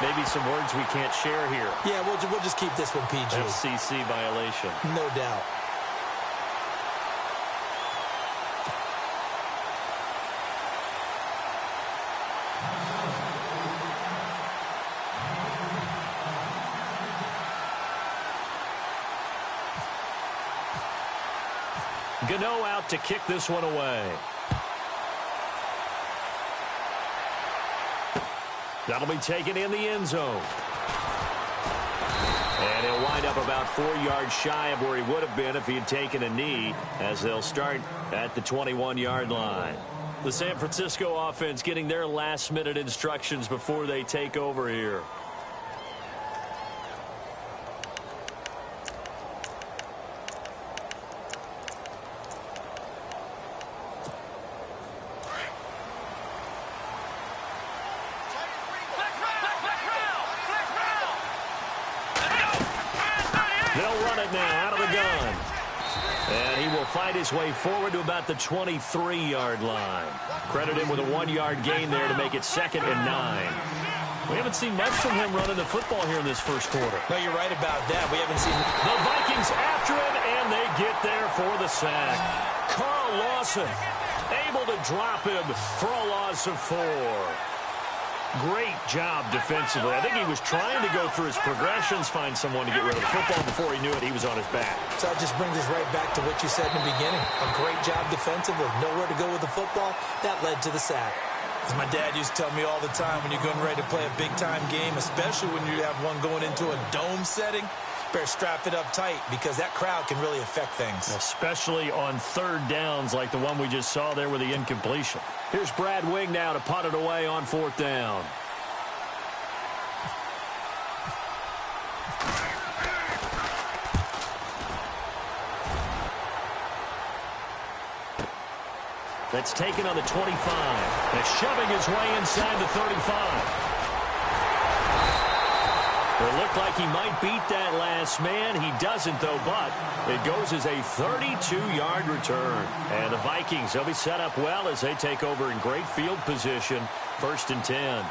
Maybe some words we can't share here. Yeah, we'll just keep this one PG. FCC violation. No doubt. Gano out to kick this one away. That'll be taken in the end zone. And he'll wind up about 4 yards shy of where he would have been if he had taken a knee, as they'll start at the 21-yard line. The San Francisco offense getting their last-minute instructions before they take over here. Fight his way forward to about the 23-yard line. Credit him with a 1-yard gain there to make it 2nd and 9. We haven't seen much from him running the football here in this first quarter. No, you're right about that. We haven't seen... The Vikings after him, and they get there for the sack. Carl Lawson able to drop him for a loss of 4. Great job defensively. I think he was trying to go through his progressions, find someone to get rid of the football. Before he knew it, he was on his back. So that just brings us right back to what you said in the beginning. A great job defensively. Nowhere to go with the football. That led to the sack. As my dad used to tell me all the time, when you're getting ready to play a big-time game, especially when you have one going into a dome setting, better strap it up tight because that crowd can really affect things. Especially on third downs like the one we just saw there with the incompletion. Here's Brad Wing now to punt it away on 4th down. That's taken on the 25. That's shoving his way inside the 35. It looked like he might beat that last man. He doesn't, though, but it goes as a 32-yard return. And the Vikings, they'll be set up well as they take over in great field position. 1st and 10.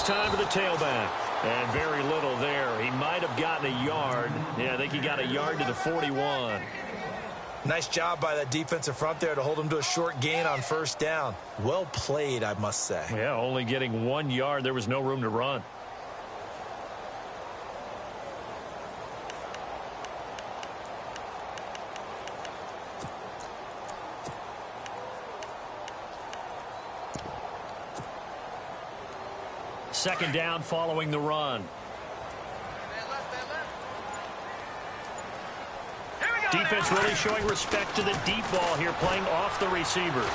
Time to the tailback. And very little there. He might have gotten a yard. Yeah, I think he got a yard to the 41. Nice job by that defensive front there to hold him to a short gain on 1st down. Well played, I must say. Yeah, only getting 1 yard. There was no room to run. Second down following the run. Defense really showing respect to the deep ball here, playing off the receivers.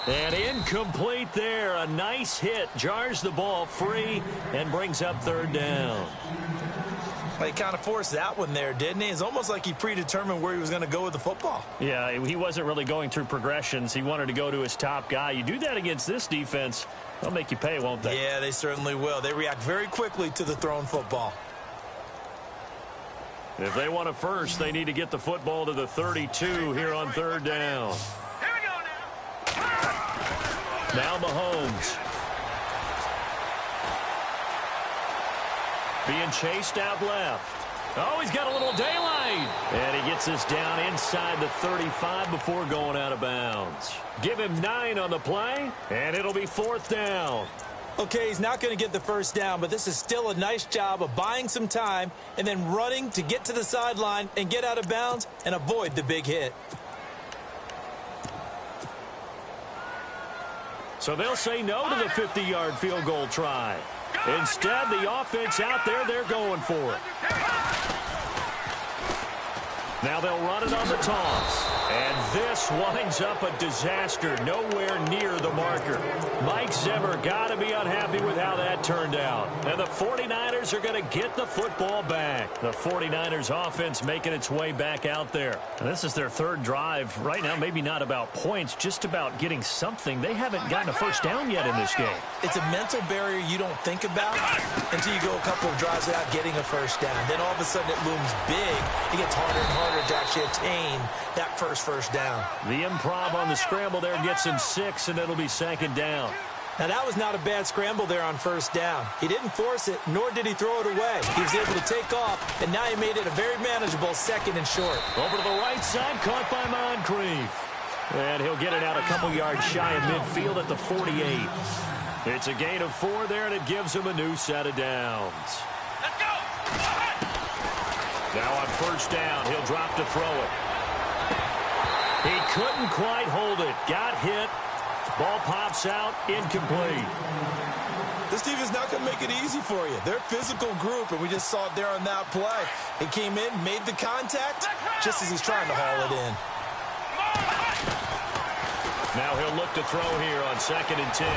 And incomplete there. A nice hit. Jars the ball free and brings up 3rd down. Well, he kind of forced that one there, didn't he? It's almost like he predetermined where he was going to go with the football. Yeah, he wasn't really going through progressions. He wanted to go to his top guy. You do that against this defense, they'll make you pay, won't they? Yeah, they certainly will. They react very quickly to the thrown football. If they want a first, they need to get the football to the 32 here on 3rd down. Here we go now. Now Mahomes. Being chased out left. Oh, he's got a little daylight. And he gets this down inside the 35 before going out of bounds. Give him 9 on the play, and it'll be 4th down. Okay, he's not going to get the 1st down, but this is still a nice job of buying some time and then running to get to the sideline and get out of bounds and avoid the big hit. So they'll say no to the 50-yard field goal try. Instead, the offense out there, they're going for it. Now they'll run it on the toss. And this winds up a disaster, nowhere near the marker. Mike Zimmer got to be unhappy with how that turned out. And the 49ers are going to get the football back. The 49ers offense making its way back out there. And this is their third drive. Right now, maybe not about points, just about getting something. They haven't gotten a first down yet in this game. It's a mental barrier you don't think about until you go a couple of drives without getting a first down. Then all of a sudden it looms big. It gets harder and harder to actually attain that first down. The improv on the scramble there gets him 6, and it'll be second down. Now, that was not a bad scramble there on first down. He didn't force it, nor did he throw it away. He was able to take off, and now he made it a very manageable second and short. Over to the right side, caught by Moncrief. And he'll get it out a couple yards shy of midfield at the 48. It's a gain of 4 there, and it gives him a new set of downs. Let's go! Now on first down, he'll drop to throw it. He couldn't quite hold it. Got hit. Ball pops out, incomplete. This team is not going to make it easy for you. They're a physical group, and we just saw it there on that play. He came in, made the contact, just as he's trying to haul it in. Now he'll look to throw here on 2nd and 10.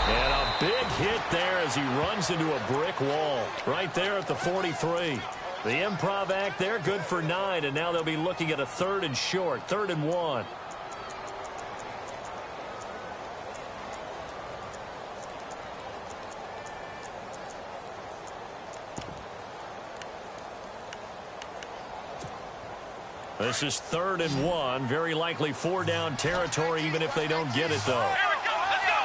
And a big hit there as he runs into a brick wall right there at the 43. The improv act there, good for 9, and now they'll be looking at a 3rd and short, 3rd and 1. This is 3rd and 1, very likely 4-down territory, even if they don't get it, though. Here we go. Let's go.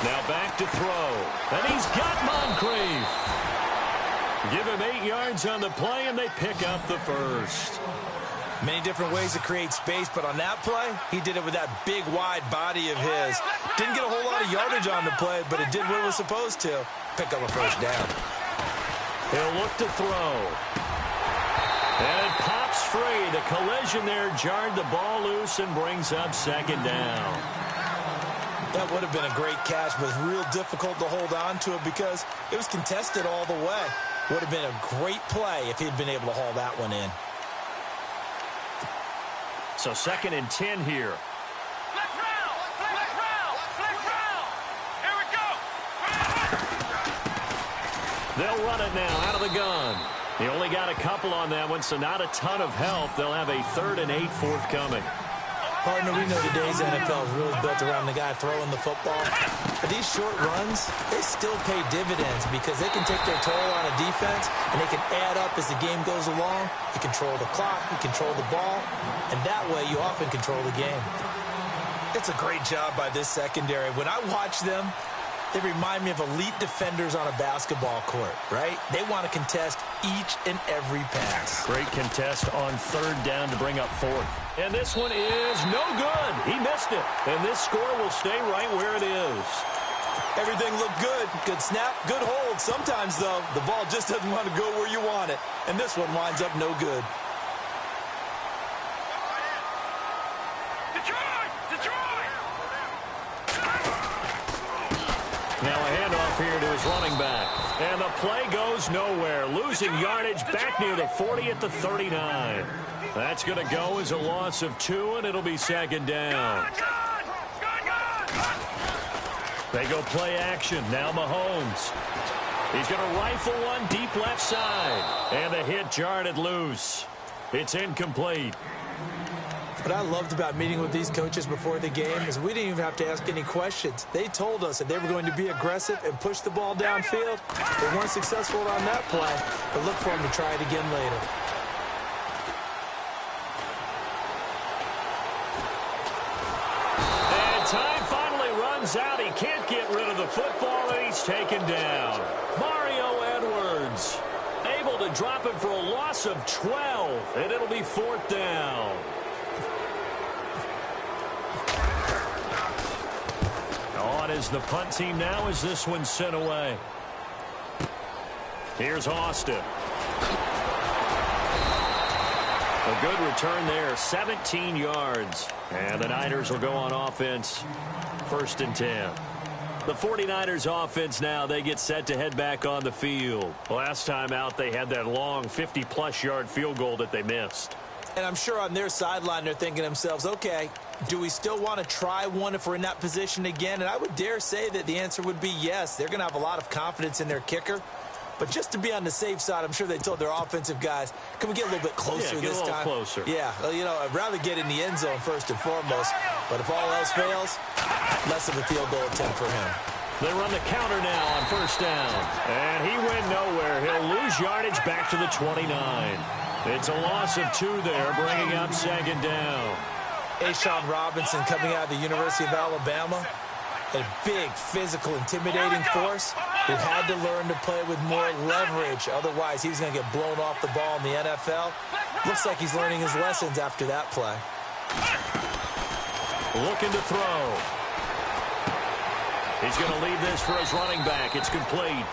Now back to throw. And he's got Moncrief. Give him 8 yards on the play, and they pick up the first. Many different ways to create space, but on that play, he did it with that big, wide body of his. Didn't get a whole lot of yardage on the play, but it did what it was supposed to. Pick up a first down. He'll look to throw. And it pops free. The collision there jarred the ball loose and brings up 2nd down. That would have been a great catch, but it's real difficult to hold on to it because it was contested all the way. Would have been a great play if he'd been able to haul that one in. So 2nd and 10 here. Flex round. Flex round. Flex round. Here we go. They'll run it now out of the gun. He only got a couple on that one, so not a ton of help. They'll have a 3rd and 8 forthcoming. Partner, we know today's NFL is really built around the guy throwing the football. But these short runs, they still pay dividends because they can take their toll on a defense, and they can add up as the game goes along. You control the clock, you control the ball, and that way you often control the game. It's a great job by this secondary. When I watch them, they remind me of elite defenders on a basketball court, right? They want to contest each and every pass. Great contest on 3rd down to bring up 4th. And this one is no good. He missed it. And this score will stay right where it is. Everything looked good. Good snap, good hold. Sometimes, though, the ball just doesn't want to go where you want it. And this one winds up no good. Now a handoff here to his running back. And the play goes nowhere. Losing yardage back near the 40 at the 39. That's going to go as a loss of 2, and it'll be 2nd down. They go play action. Now Mahomes. He's going to rifle one deep left side. And the hit jarred it loose. It's incomplete. What I loved about meeting with these coaches before the game is we didn't even have to ask any questions. They told us that they were going to be aggressive and push the ball downfield. They weren't successful on that play, but look for them to try it again later. And time finally runs out. He can't get rid of the football, and he's taken down. Mario Edwards able to drop him for a loss of 12, and it'll be 4th down. On is the punt team now as this one's sent away. Here's Austin. A good return there, 17 yards. And the Niners will go on offense, 1st and 10. The 49ers offense now, they get set to head back on the field. Last time out, they had that long 50-plus yard field goal that they missed. And I'm sure on their sideline, they're thinking to themselves, okay, do we still want to try one if we're in that position again? And I would dare say that the answer would be yes. They're going to have a lot of confidence in their kicker. But just to be on the safe side, I'm sure they told their offensive guys, can we get a little bit closer this time? Closer. Yeah, well, you know, I'd rather get in the end zone first and foremost. But if all else fails, less of a field goal attempt for him. They run the counter now on first down. And he went nowhere. He'll lose yardage back to the 29. It's a loss of 2 there, bringing up second down. Ashawn Robinson coming out of the University of Alabama. A big, physical, intimidating force who had to learn to play with more leverage. Otherwise, he's going to get blown off the ball in the NFL. Looks like he's learning his lessons after that play. Looking to throw. He's going to leave this for his running back. It's complete.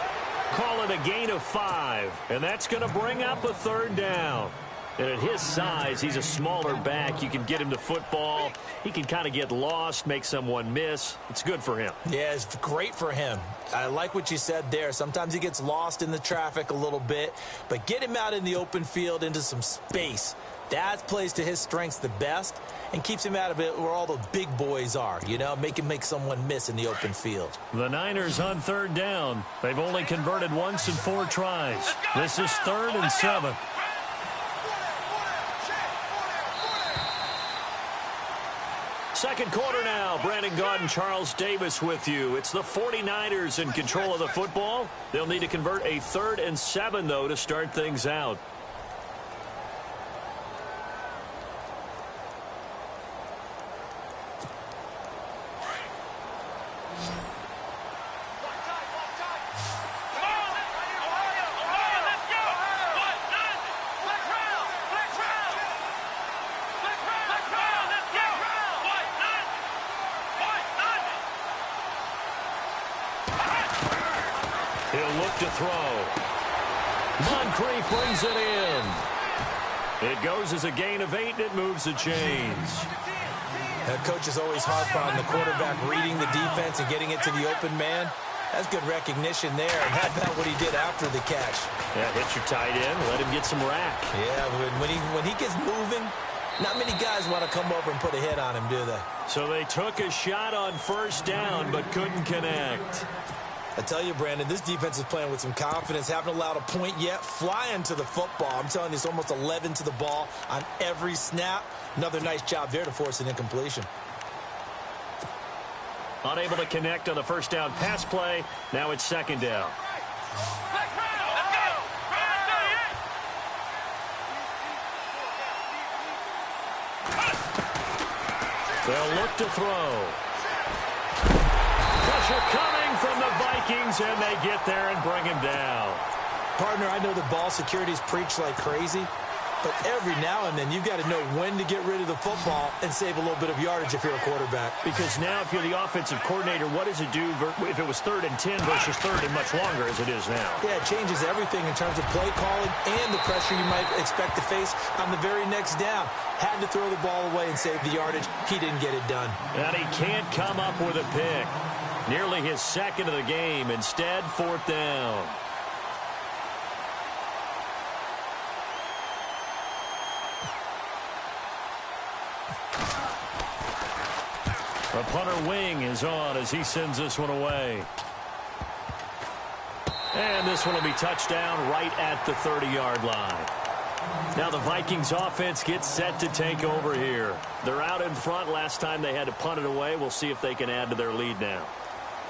Call it a gain of 5. And that's going to bring up a third down. And at his size, he's a smaller back. You can get him the football. He can kind of get lost, make someone miss. It's good for him. Yeah, it's great for him. I like what you said there. Sometimes he gets lost in the traffic a little bit. But get him out in the open field into some space. That plays to his strengths the best and keeps him out of it where all the big boys are, you know, make him make someone miss in the open field. The Niners on third down. They've only converted once in 4 tries. This is 3rd and 7. Second quarter now. Brandon Gaudin and Charles Davis with you. It's the 49ers in control of the football. They'll need to convert a 3rd and 7, though, to start things out. To throw. Moncrief brings it in. It goes as a gain of 8, and it moves the chains. Coach is always harp on the quarterback reading the defense and getting it to the open man. That's good recognition there, and that's not what he did after the catch. Yeah, hit your tight end, let him get some rack. Yeah, when he gets moving, not many guys want to come over and put a hit on him, do they? So they took a shot on first down, but couldn't connect. I tell you, Brandon, this defense is playing with some confidence. Haven't allowed a point yet. Flying to the football. I'm telling you, it's almost 11 to the ball on every snap. Another nice job there to force an incompletion. Unable to connect on the first down pass play. Now it's second down. They'll look to throw. Pressure coming from the Vikings, and they get there and bring him down. Partner, I know the ball security is preached like crazy, but every now and then you've got to know when to get rid of the football and save a little bit of yardage if you're a quarterback. Because now if you're the offensive coordinator, what does it do if it was 3rd and 10 versus 3rd and much longer as it is now? Yeah, it changes everything in terms of play calling and the pressure you might expect to face on the very next down. Had to throw the ball away and save the yardage. He didn't get it done. And he can't come up with a pick. Nearly his 2nd of the game. Instead, 4th down. The punter wing is on as he sends this one away. And this one will be touchdown right at the 30-yard line. Now the Vikings offense gets set to take over here. They're out in front. Last time they had to punt it away. We'll see if they can add to their lead now.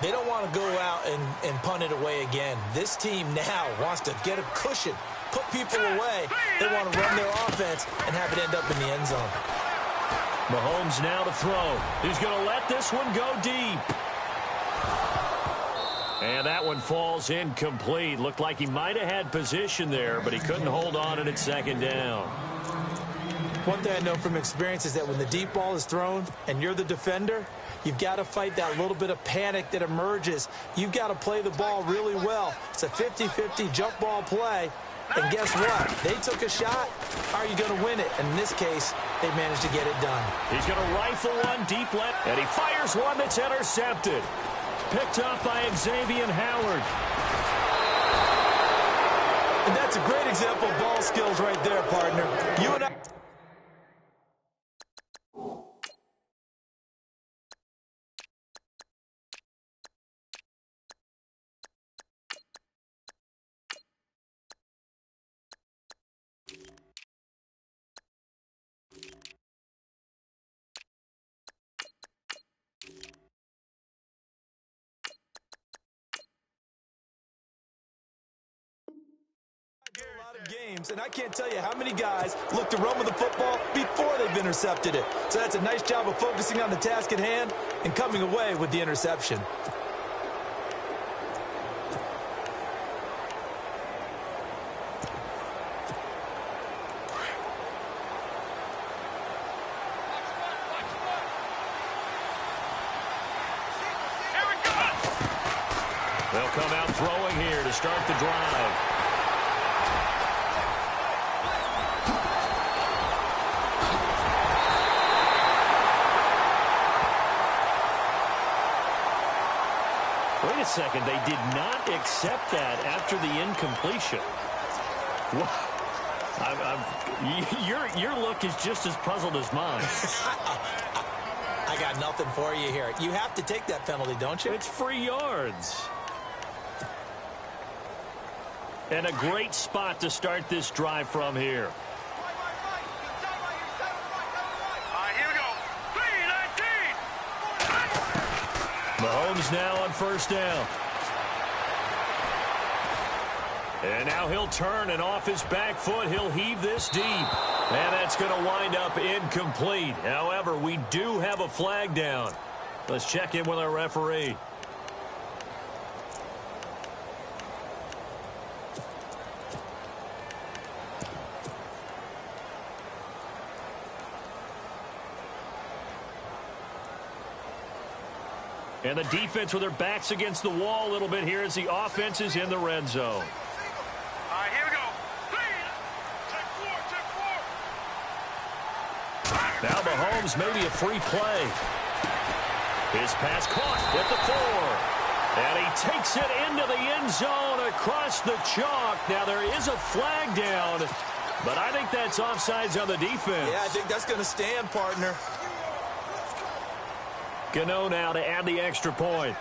They don't want to go out and punt it away again. This team now wants to get a cushion, put people away. They want to run their offense and have it end up in the end zone. Mahomes now to throw. He's going to let this one go deep. And that one falls incomplete. Looked like he might have had position there, but he couldn't hold on and it's 2nd down. One thing I know from experience is that when the deep ball is thrown and you're the defender, you've got to fight that little bit of panic that emerges. You've got to play the ball really well. It's a 50-50 jump ball play. And guess what? They took a shot. Are you going to win it? And in this case, they managed to get it done. He's going to rifle one deep left, and he fires one that's intercepted. picked up by Xavier Howard. And that's a great example of ball skills right there, partner. You and I... a lot of games, and I can't tell you how many guys look to run with the football before they've intercepted it. So that's a nice job of focusing on the task at hand and coming away with the interception. They'll come out throwing here to start the drive. Wait a second, they did not accept that after the incompletion. Your look is just as puzzled as mine. I got nothing for you here. You have to take that penalty, don't you? It's free yards. And a great spot to start this drive from here. Here we go. 3-19. Mahomes now on first down. And now he'll turn, and off his back foot, he'll heave this deep. And that's going to wind up incomplete. However, we do have a flag down. Let's check in with our referee. And the defense with their backs against the wall a little bit here as the offense is in the red zone. Here we go. Check four. Now Mahomes maybe a free play. His pass caught at the 4. And he takes it into the end zone across the chalk. Now there is a flag down, but I think that's offsides on the defense. Yeah, I think that's going to stand, partner. Gano now to add the extra point.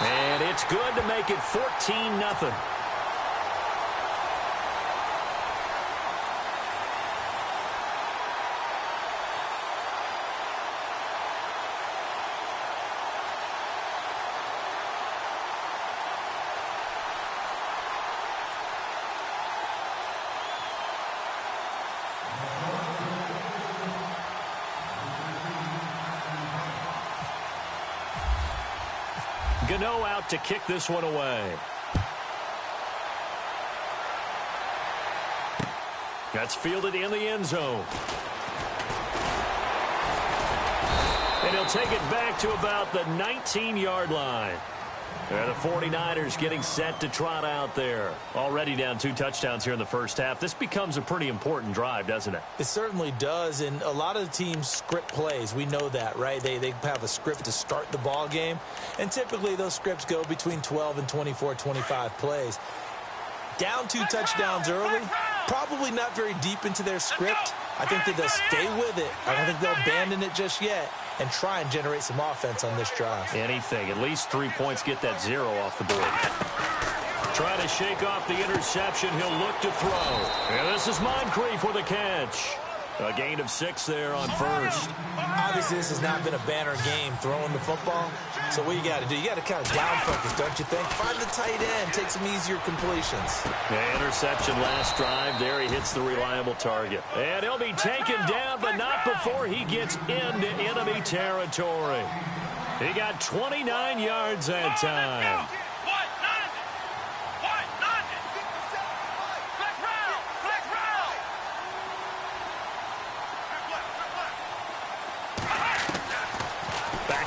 And it's good to make it 14-0. Gano out to kick this one away. That's fielded in the end zone. And he'll take it back to about the 19-yard line. And the 49ers getting set to trot out there. Already down 2 touchdowns here in the first half. This becomes a pretty important drive, doesn't it? It certainly does, and a lot of the teams script plays. We know that, right? They have a script to start the ball game, and typically those scripts go between 12 and 24, 25 plays. Down 2 touchdowns early, probably not very deep into their script. I think that they'll stay with it. I don't think they'll abandon it just yet and try and generate some offense on this drive. Anything. At least 3 points, get that 0 off the board. Trying to shake off the interception. He'll look to throw. And this is Moncrief with a catch. A gain of 6 there on first. Obviously, this has not been a banner game throwing the football. So what you got to do, you got to kind of down focus, don't you think? Find the tight end, take some easier completions. Yeah, interception last drive. There he hits the reliable target. And he'll be taken down, but not before he gets into enemy territory. He got 29 yards that time.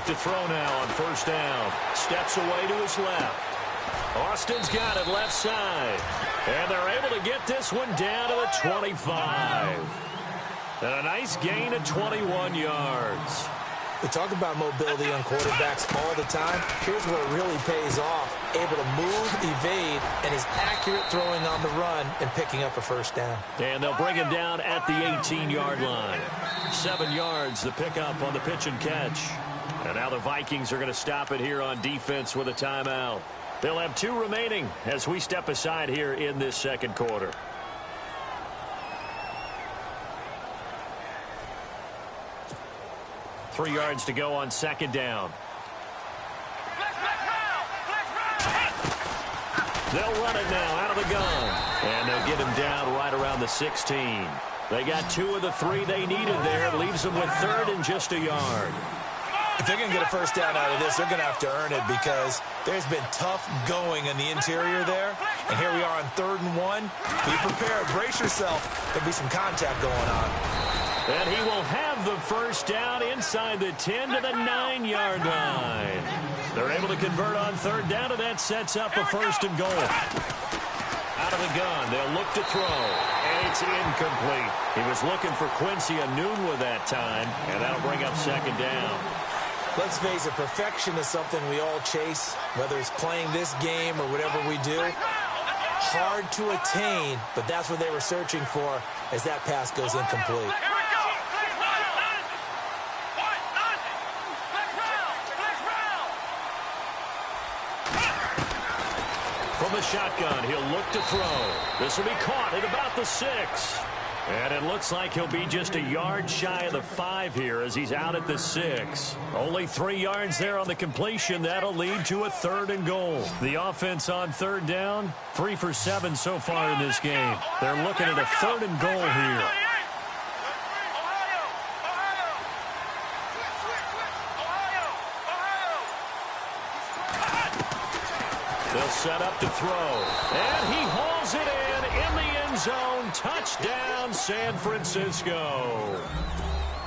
To throw now on first down. Steps away to his left. Austin's got it left side. And they're able to get this one down to the 25. And a nice gain of 21 yards. We talk about mobility on quarterbacks all the time. Here's where it really pays off. Able to move, evade, and is accurate throwing on the run and picking up a first down. And they'll bring him down at the 18-yard line. 7 yards, the pickup on the pitch and catch. And now the Vikings are going to stop it here on defense with a timeout. They'll have 2 remaining as we step aside here in this second quarter. Three yards to go on second down. They'll run it now out of the gun. And they'll get him down right around the 16. They got 2 of the 3 they needed there. Leaves them with third and just a yard. If they're going to get a first down out of this, they're going to have to earn it because there's been tough going in the interior there. And here we are on 3rd and 1. Be prepared. Brace yourself. There'll be some contact going on. And he will have the first down inside the 10 to the 9-yard line. They're able to convert on 3rd down, and that sets up a first and goal. Out of the gun, they'll look to throw, and it's incomplete. He was looking for Quincy Enunwa that time, and that'll bring up second down. Let's face it, perfection is something we all chase, whether it's playing this game or whatever we do. Hard to attain, but that's what they were searching for as that pass goes incomplete. From the shotgun, he'll look to throw. This will be caught at about the 6. And it looks like he'll be just a yard shy of the 5 here as he's out at the 6. Only 3 yards there on the completion. That'll lead to a 3rd and goal. The offense on 3rd down, 3 for 7 so far in this game. They're looking at a 3rd and goal here. They'll set up to throw. And he hauls it in the end zone. Touchdown, San Francisco.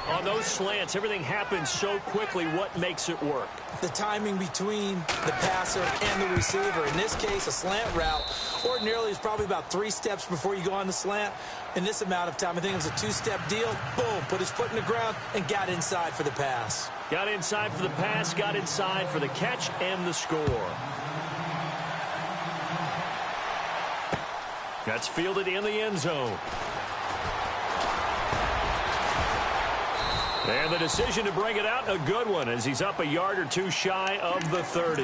On those slants, everything happens so quickly. What makes it work? The timing between the passer and the receiver. In this case, a slant route ordinarily is probably about 3 steps before you go on the slant. In this amount of time, I think it was a 2-step deal. Boom, put his foot in the ground and got inside for the pass. Got inside for the pass, got inside for the catch and the score. That's fielded in the end zone. And the decision to bring it out, a good one, as he's up a yard or 2 shy of the 30.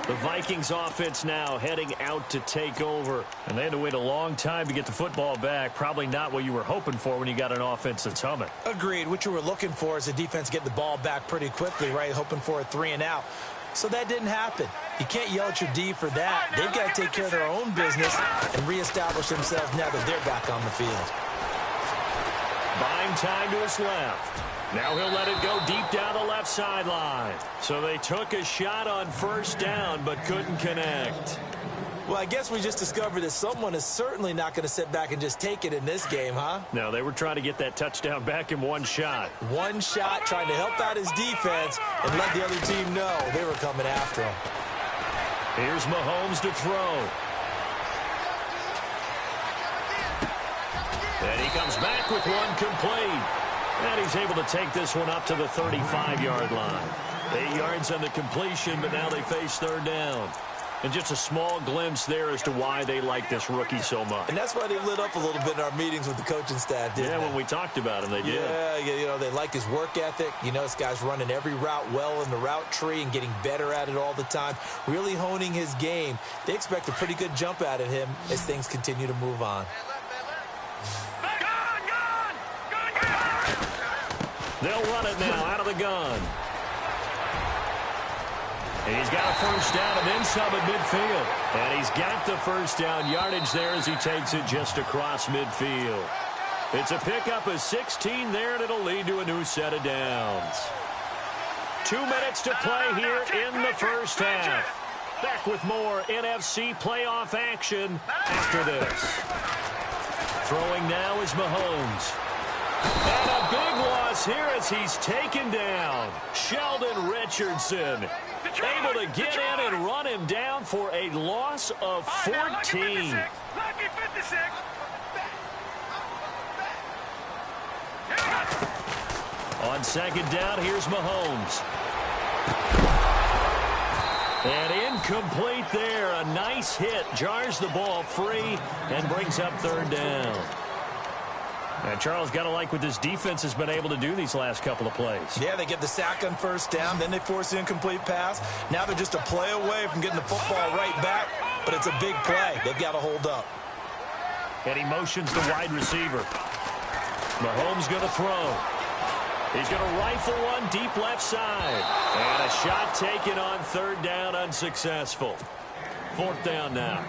The Vikings offense now heading out to take over. And they had to wait a long time to get the football back. Probably not what you were hoping for when you got an offense that's humming. Agreed. What you were looking for is the defense getting the ball back pretty quickly, right? Hoping for a 3 and out. So that didn't happen. You can't yell at your D for that. They've got to take care of their own business and reestablish themselves now that they're back on the field. Buying time to his left. Now he'll let it go deep down the left sideline. So they took a shot on 1st down but couldn't connect. Well, I guess we just discovered that someone is certainly not going to sit back and just take it in this game, huh? No, they were trying to get that touchdown back in 1 shot. 1 shot, trying to help out his defense and let the other team know they were coming after him. Here's Mahomes to throw. And he comes back with 1 complete. And he's able to take this one up to the 35-yard line. 8 yards on the completion, but now they face 3rd down. And just a small glimpse there as to why they like this rookie so much. And that's why they lit up a little bit in our meetings with the coaching staff, didn't they? Yeah, when we talked about him, they did. Yeah, you know, they like his work ethic. You know, this guy's running every route well in the route tree and getting better at it all the time, really honing his game. They expect a pretty good jump out of him as things continue to move on. They'll run it now out of the gun. And he's got a first down and then some at midfield. And he's got the first down yardage there as he takes it just across midfield. It's a pickup of 16 there, and it'll lead to a new set of downs. 2 minutes to play here in the first half. Back with more NFC playoff action after this. Throwing now is Mahomes. And a big loss here as he's taken down. Sheldon Richardson able to get in and run him down for a loss of 14. On second down, here's Mahomes. And incomplete there. A nice hit. Jars the ball free and brings up third down. And Charles, got to like what this defense has been able to do these last couple of plays. Yeah, they get the sack on first down, then they force the incomplete pass. Now they're just a play away from getting the football right back, but it's a big play. They've got to hold up. And he motions the wide receiver. Mahomes going to throw. He's going to rifle one deep left side. And a shot taken on third down, unsuccessful. Fourth down now.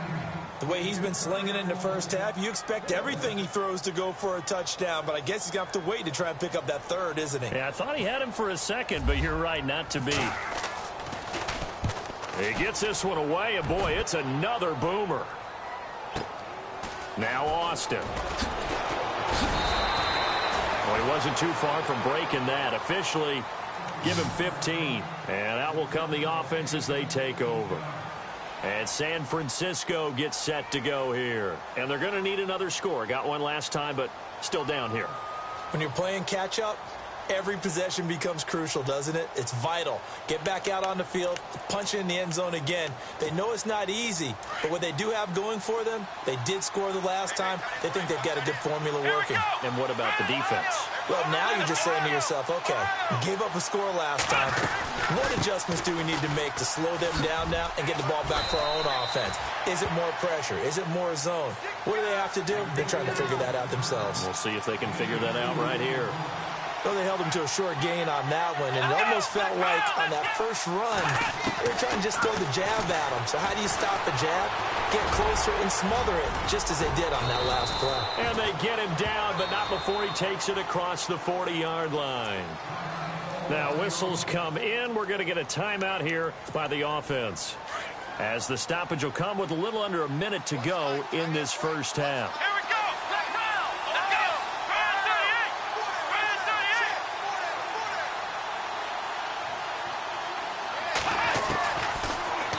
The way he's been slinging it in the first half, you expect everything he throws to go for a touchdown, but I guess he's going to have to wait to try and pick up that third, isn't he? Yeah, I thought he had him for a second, but you're right, not to be. He gets this one away, and boy, it's another boomer. Now Austin. Well, he wasn't too far from breaking that. Officially, give him 15. And out will come the offense as they take over. And San Francisco gets set to go here. And they're going to need another score. Got one last time, but still down here. When you're playing catch-up, every possession becomes crucial, doesn't it? It's vital. Get back out on the field, punch in the end zone again. They know it's not easy, but what they do have going for them, they did score the last time. They think they've got a good formula working. And what about the defense? Well, now you're just saying to yourself, okay, we gave up a score last time. What adjustments do we need to make to slow them down now and get the ball back for our own offense? Is it more pressure? Is it more zone? What do they have to do? They're trying to figure that out themselves. We'll see if they can figure that out right here. Well, they held him to a short gain on that one, and it almost felt like on that first run, they were trying to just throw the jab at him. So how do you stop the jab? Get closer and smother it, just as they did on that last play. And they get him down, but not before he takes it across the 40-yard line. Now, whistles come in. We're going to get a timeout here by the offense, as the stoppage will come with a little under a minute to go in this first half. Here we go. Let's go.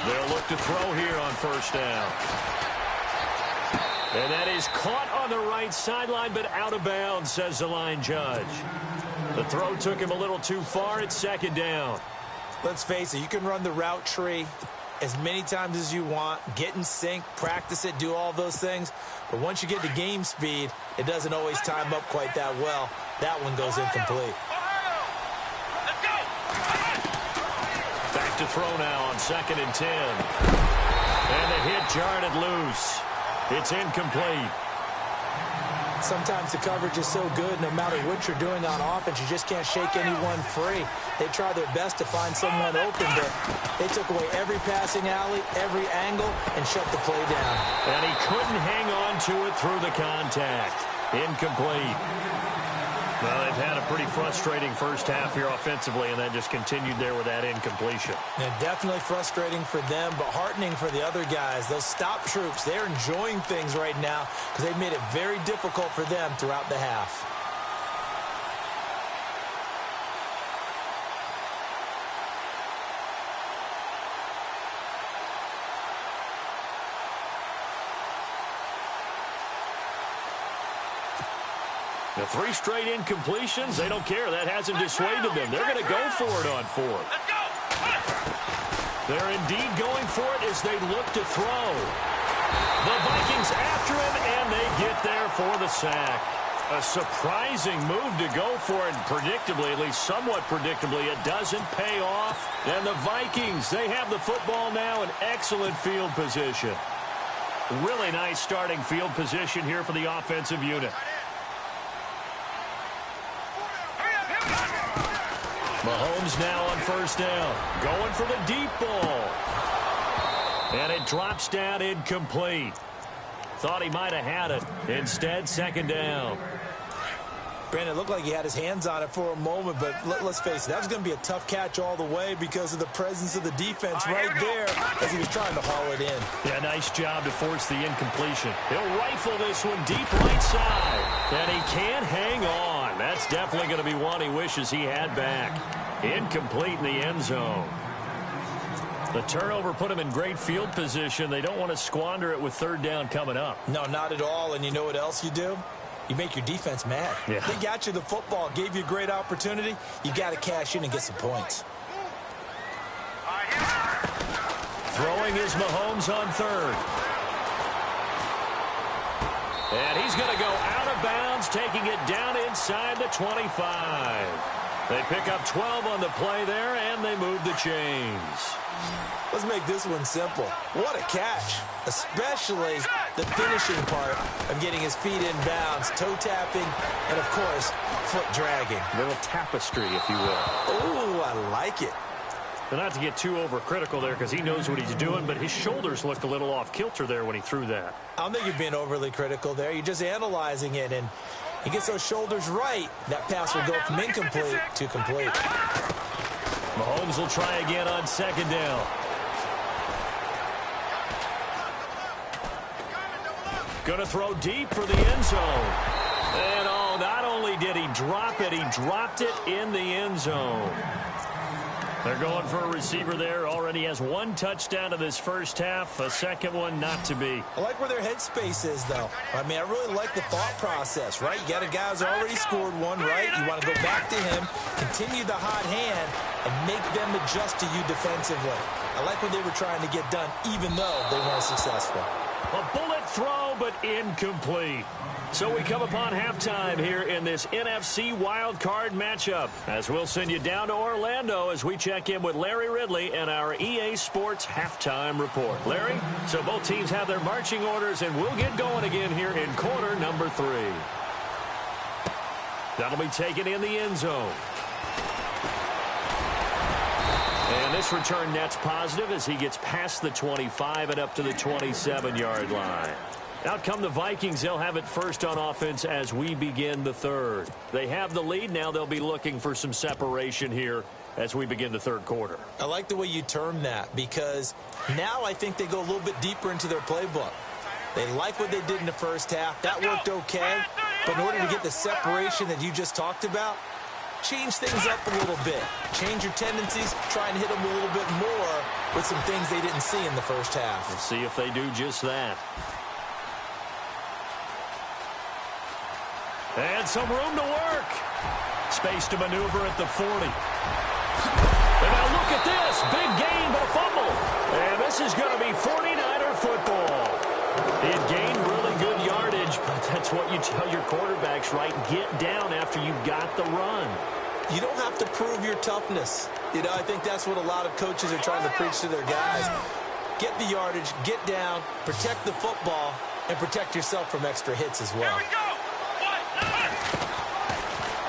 They'll look to throw here on first down. And that is caught on the right sideline, but out of bounds, says the line judge. The throw took him a little too far. It's second down. Let's face it, you can run the route tree as many times as you want, get in sync, practice it, do all those things. But once you get to game speed, it doesn't always time up quite that well. That one goes incomplete. Let's go. Back to throw now on 2nd and 10. And the hit jarred it loose. It's incomplete. Sometimes the coverage is so good, no matter what you're doing on offense, you just can't shake anyone free. They try their best to find someone open, but they took away every passing alley, every angle, and shut the play down. And he couldn't hang on to it through the contact. Incomplete. Well, they've had a pretty frustrating first half here offensively, and that just continued there with that incompletion. Yeah, definitely frustrating for them, but heartening for the other guys. Those stop troops, they're enjoying things right now because they've made it very difficult for them throughout the half. The 3 straight incompletions, they don't care. That hasn't dissuaded them. They're going to go for it on 4th. Let's go. They're indeed going for it as they look to throw. The Vikings after him, and they get there for the sack. A surprising move to go for it, and predictably, at least somewhat predictably, it doesn't pay off. And the Vikings, they have the football now in excellent field position. Really nice starting field position here for the offensive unit. Mahomes now on first down, going for the deep ball. And it drops down incomplete. Thought he might have had it. Instead, second down. Brandon, it looked like he had his hands on it for a moment, but let's face it, that was going to be a tough catch all the way because of the presence of the defense right there as he was trying to haul it in. Yeah, nice job to force the incompletion. He'll rifle this one deep right side. And he can't hang on. That's definitely going to be one he wishes he had back. Incomplete in the end zone. The turnover put him in great field position. They don't want to squander it with third down coming up. No, not at all. And you know what else you do? You make your defense mad. Yeah. They got you the football, gave you a great opportunity. You got to cash in and get some points. Throwing is Mahomes on third. And he's going to go out of bounds, taking it down inside the 25. They pick up 12 on the play there, and they move the chains. Let's make this one simple. What a catch, especially the finishing part of getting his feet in bounds, toe tapping, and, of course, foot dragging. A little tapestry, if you will. Ooh, I like it. But not to get too overcritical there because he knows what he's doing, but his shoulders looked a little off kilter there when he threw that. I don't think you're being overly critical there. You're just analyzing it, and he gets those shoulders right. That pass will go from incomplete to complete. Mahomes will try again on second down. Going to throw deep for the end zone. And oh, not only did he drop it, he dropped it in the end zone. They're going for a receiver there. Already has one touchdown in this first half. A second one not to be. I like where their headspace is, though. I mean, I really like the thought process, right? You got a guy who's already scored one, right? You want to go back to him, continue the hot hand, and make them adjust to you defensively. I like what they were trying to get done, even though they weren't successful. A bullet throw, but incomplete. So we come upon halftime here in this NFC wildcard matchup, as we'll send you down to Orlando as we check in with Larry Ridley and our EA Sports halftime report. Larry, so both teams have their marching orders, and we'll get going again here in quarter number 3. That'll be taken in the end zone. And this return net's positive as he gets past the 25 and up to the 27-yard line. Out come the Vikings. They'll have it first on offense as we begin the third. They have the lead. Now they'll be looking for some separation here as we begin the third quarter. I like the way you term that because now I think they go a little bit deeper into their playbook. They like what they did in the first half. That worked okay. But in order to get the separation that you just talked about, change things up a little bit. Change your tendencies. Try and hit them a little bit more with some things they didn't see in the first half. We'll see if they do just that. And some room to work. Space to maneuver at the 40. And now look at this. Big gain, but a fumble. And this is going to be 49er football. It gained really good yardage, but that's what you tell your quarterbacks, right? Get down after you got the run. You don't have to prove your toughness. You know, I think that's what a lot of coaches are trying to preach to their guys. Get the yardage, get down, protect the football, and protect yourself from extra hits as well. Here we go.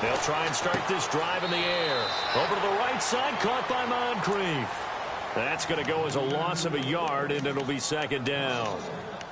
They'll try and start this drive in the air. Over to the right side, caught by Moncrief. That's going to go as a loss of a yard, and it'll be second down.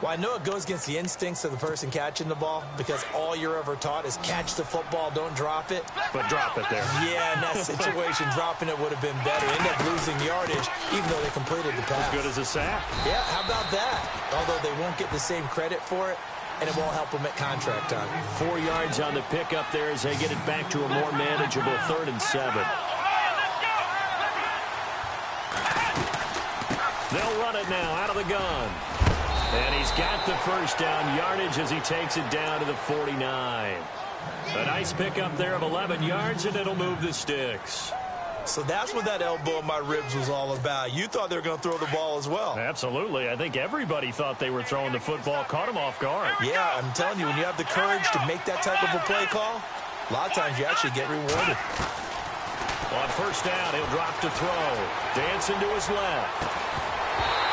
Well, I know it goes against the instincts of the person catching the ball because all you're ever taught is catch the football, don't drop it. But drop it there. Yeah, in that situation, dropping it would have been better. End up losing yardage, even though they completed the pass. As good as a sack. Yeah, how about that? Although they won't get the same credit for it, and it won't help them at contract time. 4 yards on the pickup there as they get it back to a more manageable 3rd and 7. They'll run it now out of the gun. And he's got the first down yardage as he takes it down to the 49. A nice pickup there of 11 yards, and it'll move the sticks. So that's what that elbow in my ribs was all about. You thought they were going to throw the ball as well. Absolutely. I think everybody thought they were throwing the football, caught him off guard. Yeah, I'm telling you, when you have the courage to make that type of a play call, a lot of times you actually get rewarded. On first down, he'll drop to throw. Dancing to his left.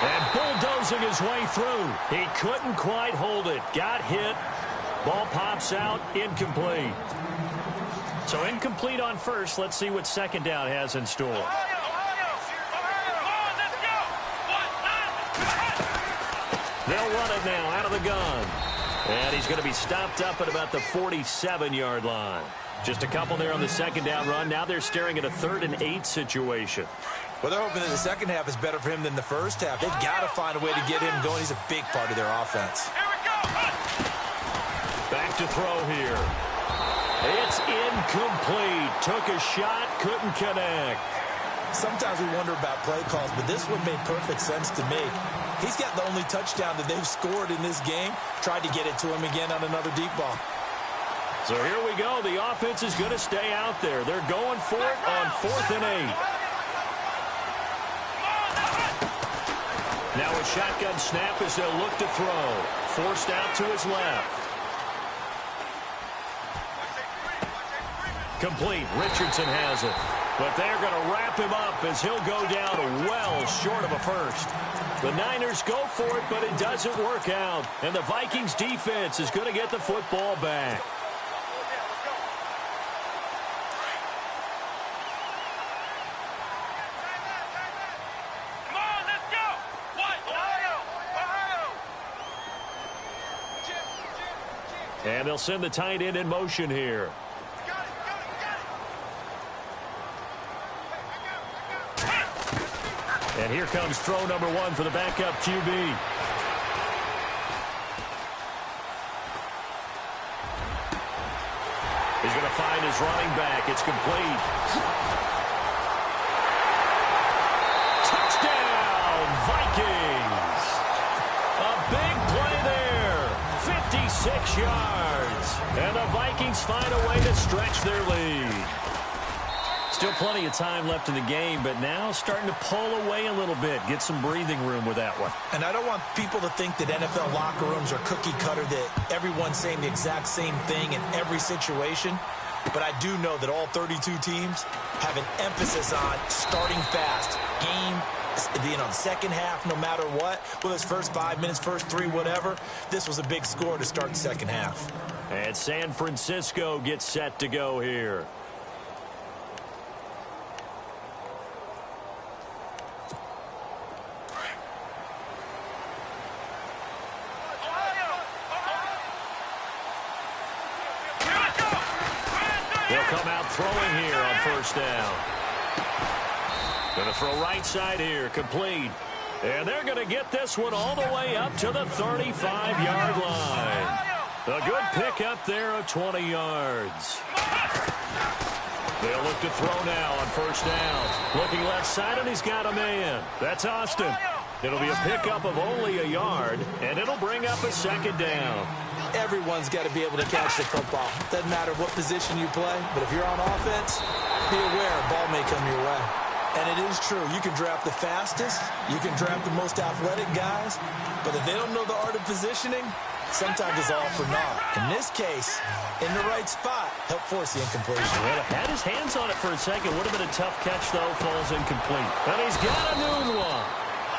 And bulldozing his way through. He couldn't quite hold it. Got hit. Ball pops out. Incomplete. So incomplete on first. Let's see what second down has in store. They'll run it now out of the gun. And he's going to be stopped up at about the 47-yard line. Just a couple there on the second down run. Now they're staring at a 3rd and 8 situation. Well, they're hoping that the second half is better for him than the first half. They've got to find a way to get him going. He's a big part of their offense. Back to throw here. It's incomplete. Took a shot, couldn't connect. Sometimes we wonder about play calls, but this one made perfect sense to me. He's got the only touchdown that they've scored in this game. Tried to get it to him again on another deep ball. So here we go. The offense is going to stay out there. They're going for it on 4th and 8. Now a shotgun snap as they'll look to throw. Forced out to his left. Complete. Richardson has it. But they're going to wrap him up as he'll go down well short of a first. The Niners go for it, but it doesn't work out. And the Vikings defense is going to get the football back. And they'll send the tight end in motion here. And here comes throw number 1 for the backup QB. He's going to find his running back. It's complete. Touchdown, Vikings. A big play there. 56 yards. And the Vikings find a way to stretch their lead. Still plenty of time left in the game, but now starting to pull away a little bit. Get some breathing room with that one. And I don't want people to think that NFL locker rooms are cookie cutter, that everyone's saying the exact same thing in every situation. But I do know that all 32 teams have an emphasis on starting fast. The second half, no matter what, whether it's first 5 minutes, first 3, whatever, this was a big score to start the second half. And San Francisco gets set to go here. They'll come out throwing here on first down. Going to throw right side here, complete. And they're going to get this one all the way up to the 35-yard line. A good pick up there of 20 yards. They'll look to throw now on first down. Looking left side, and he's got a man. That's Austin. It'll be a pickup of only a yard, and it'll bring up a second down. Everyone's got to be able to catch the football. Doesn't matter what position you play, but if you're on offense, be aware a ball may come your way. And it is true. You can draft the fastest. You can draft the most athletic guys. But if they don't know the art of positioning, sometimes it's all for naught. In this case, in the right spot, help force the incompletion. Well, had his hands on it for a second. Would have been a tough catch, though. Falls incomplete. And he's got a new one.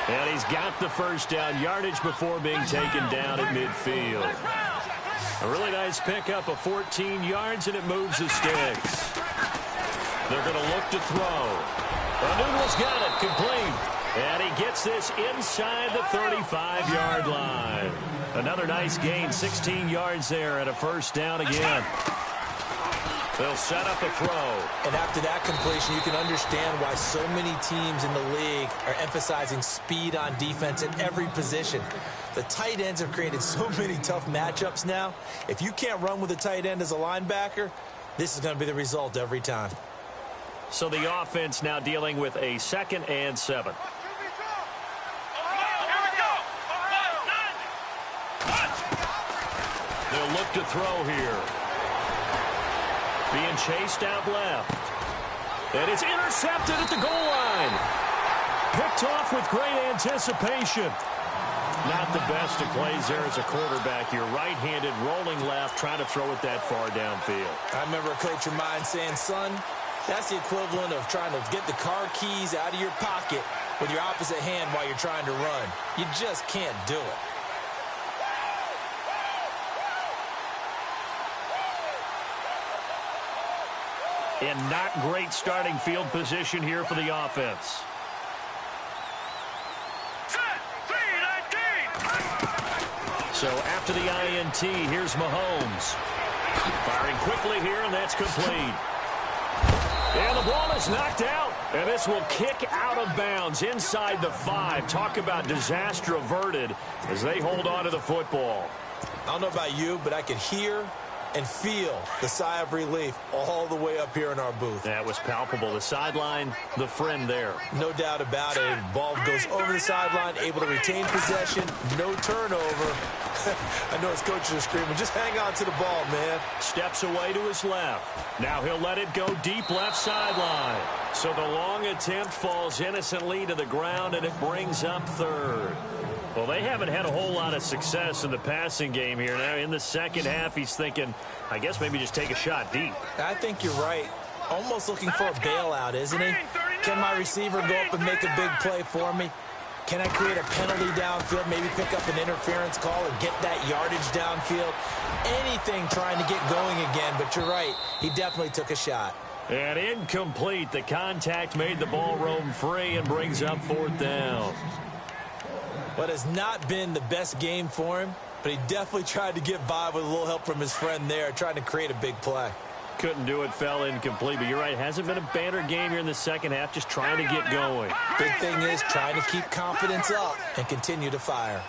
And he's got the first down yardage before being taken down at midfield. A really nice pickup of 14 yards, and it moves the sticks. They're going to look to throw. Noodle's got it, complete. And he gets this inside the 35-yard line. Another nice gain, 16 yards there, and a first down again. They'll set up a throw. And after that completion, you can understand why so many teams in the league are emphasizing speed on defense in every position. The tight ends have created so many tough matchups now. If you can't run with a tight end as a linebacker, this is going to be the result every time. So the offense now dealing with a 2nd and 7. They'll look to throw here. Being chased out left. And it's intercepted at the goal line. Picked off with great anticipation. Not the best of plays there as a quarterback. You're right-handed, rolling left, trying to throw it that far downfield. I remember a coach of mine saying, son, that's the equivalent of trying to get the car keys out of your pocket with your opposite hand while you're trying to run. You just can't do it. And not great starting field position here for the offense. So after the INT, here's Mahomes. Firing quickly here, and that's complete. And the ball is knocked out, and this will kick out of bounds inside the 5. Talk about disaster averted as they hold on to the football. I don't know about you, but I could hear and feel the sigh of relief all the way up here in our booth. That was palpable. The sideline, the friend there. No doubt about it. Ball goes over the sideline, able to retain possession, no turnover. I know his coaches are screaming, just hang on to the ball, man. Steps away to his left. Now he'll let it go deep left sideline. So the long attempt falls innocently to the ground, and it brings up third. Well, they haven't had a whole lot of success in the passing game here. Now in the second half, he's thinking, I guess maybe just take a shot deep. I think you're right. Almost looking for a bailout, isn't he? Can my receiver go up and make a big play for me? Can I create a penalty downfield, maybe pick up an interference call or get that yardage downfield? Anything trying to get going again, but you're right. He definitely took a shot. And incomplete. The contact made the ball roam free and brings up fourth down. What has not been the best game for him, but he definitely tried to get by with a little help from his friend there, trying to create a big play. Couldn't do it, fell incomplete. But you're right, hasn't been a banner game here in the second half, just trying to get going. Big thing is trying to keep confidence up and continue to fire.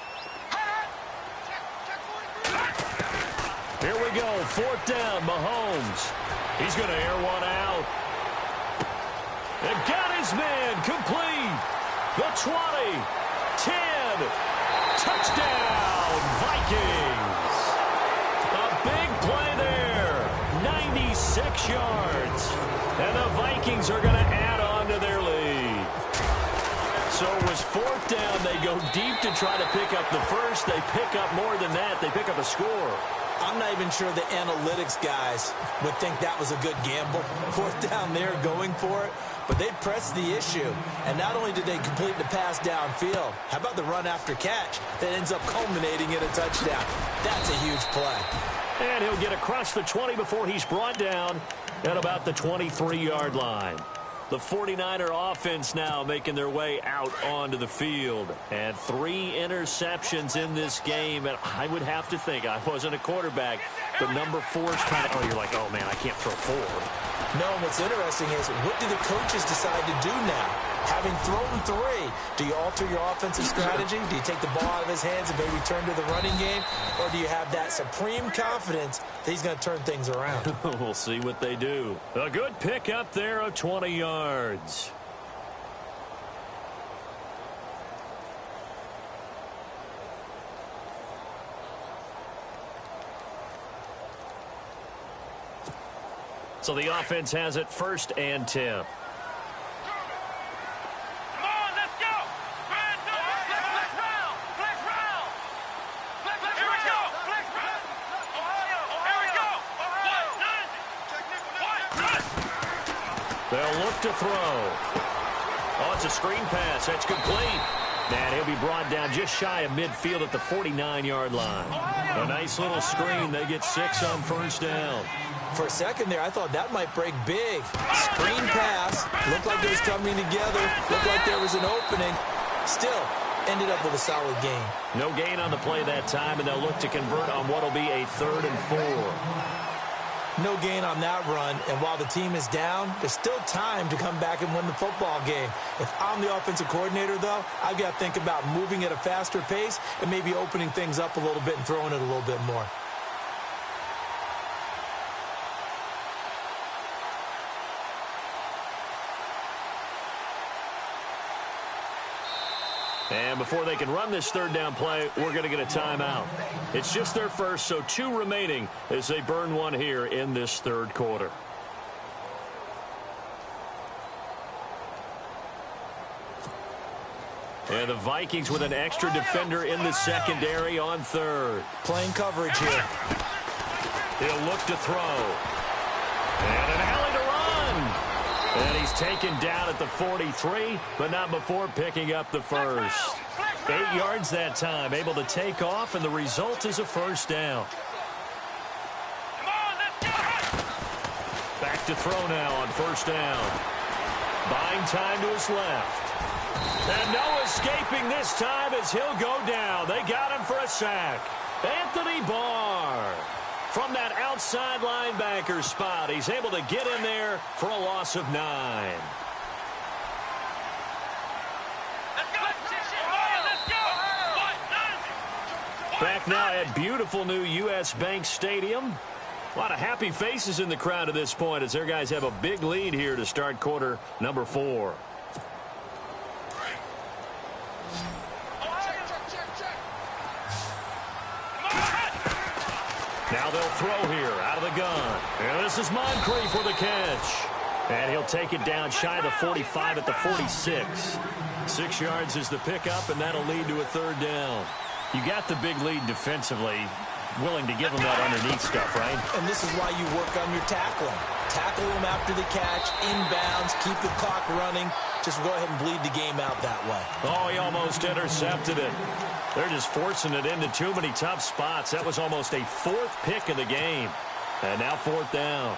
Here we go, fourth down, Mahomes. He's going to air one out. They've got his man complete. The 20, 10, touchdown, Vikings. A big play there, 96 yards. And the Vikings are going to add on to their lead. So it was fourth down. They go deep to try to pick up the first. They pick up more than that. They pick up a score. I'm not even sure the analytics guys would think that was a good gamble. Fourth down there going for it. But they pressed the issue. And not only did they complete the pass downfield, how about the run after catch that ends up culminating in a touchdown? That's a huge play. And he'll get across the 20 before he's brought down at about the 23-yard line. The 49er offense now making their way out onto the field. And 3 interceptions in this game. And I would have to think, I wasn't a quarterback, but number 4 is kind of, you're like, oh, man, I can't throw 4. No, what's interesting is what do the coaches decide to do now? Having thrown 3, do you alter your offensive strategy? Do you take the ball out of his hands and maybe turn to the running game? Or do you have that supreme confidence that he's going to turn things around? We'll see what they do. A good pick up there of 20 yards. So the offense has it first and 10. They'll look to throw. Oh, it's a screen pass. That's complete. And he'll be brought down just shy of midfield at the 49-yard line. A nice little screen. They get 6 on first down. For a second there, I thought that might break big. Screen pass. Looked like it was coming together. Looked like there was an opening. Still, ended up with a solid gain. No gain on the play that time, and they'll look to convert on what will be a 3rd and 4. No gain on that run, and while the team is down, there's still time to come back and win the football game. If I'm the offensive coordinator, though, I've got to think about moving at a faster pace and maybe opening things up a little bit and throwing it a little bit more. And before they can run this 3rd down play, we're going to get a timeout. It's just their first, so 2 remaining as they burn one here in this 3rd quarter. And the Vikings with an extra defender in the secondary on 3rd. Playing coverage here. He'll look to throw. And an alley to run. And he's taken down at the 43, but not before picking up the first. 8 yards that time, able to take off, and the result is a first down. Back to throw now on first down. Buying time to his left. And no escaping this time as he'll go down. They got him for a sack. Anthony Barr. From that outside linebacker spot, he's able to get in there for a loss of 9. Back now at beautiful new U.S. Bank Stadium. A lot of happy faces in the crowd at this point as their guys have a big lead here to start quarter number 4. Now they'll throw here out of the gun. And this is Moncrief with a catch. And he'll take it down shy of the 45 at the 46. 6 yards is the pickup, and that'll lead to a 3rd down. You got the big lead defensively. Willing to give them that underneath stuff, right? And this is why you work on your tackling. Tackle them after the catch, inbounds, keep the clock running. Just go ahead and bleed the game out that way. Oh, he almost intercepted it. They're just forcing it into too many tough spots. That was almost a 4th pick of the game. And now 4th down.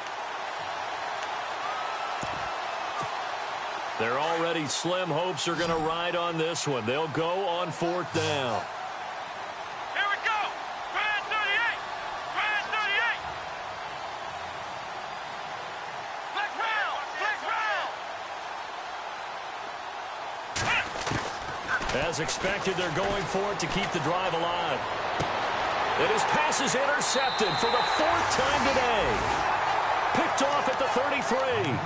Their already slim hopes are going to ride on this one. They'll go on 4th down. Here we go. Brand 38. Brand 38. Flex round. Flex round. As expected, they're going for it to keep the drive alive. And his pass is intercepted for the 4th time today. Picked off at the 33.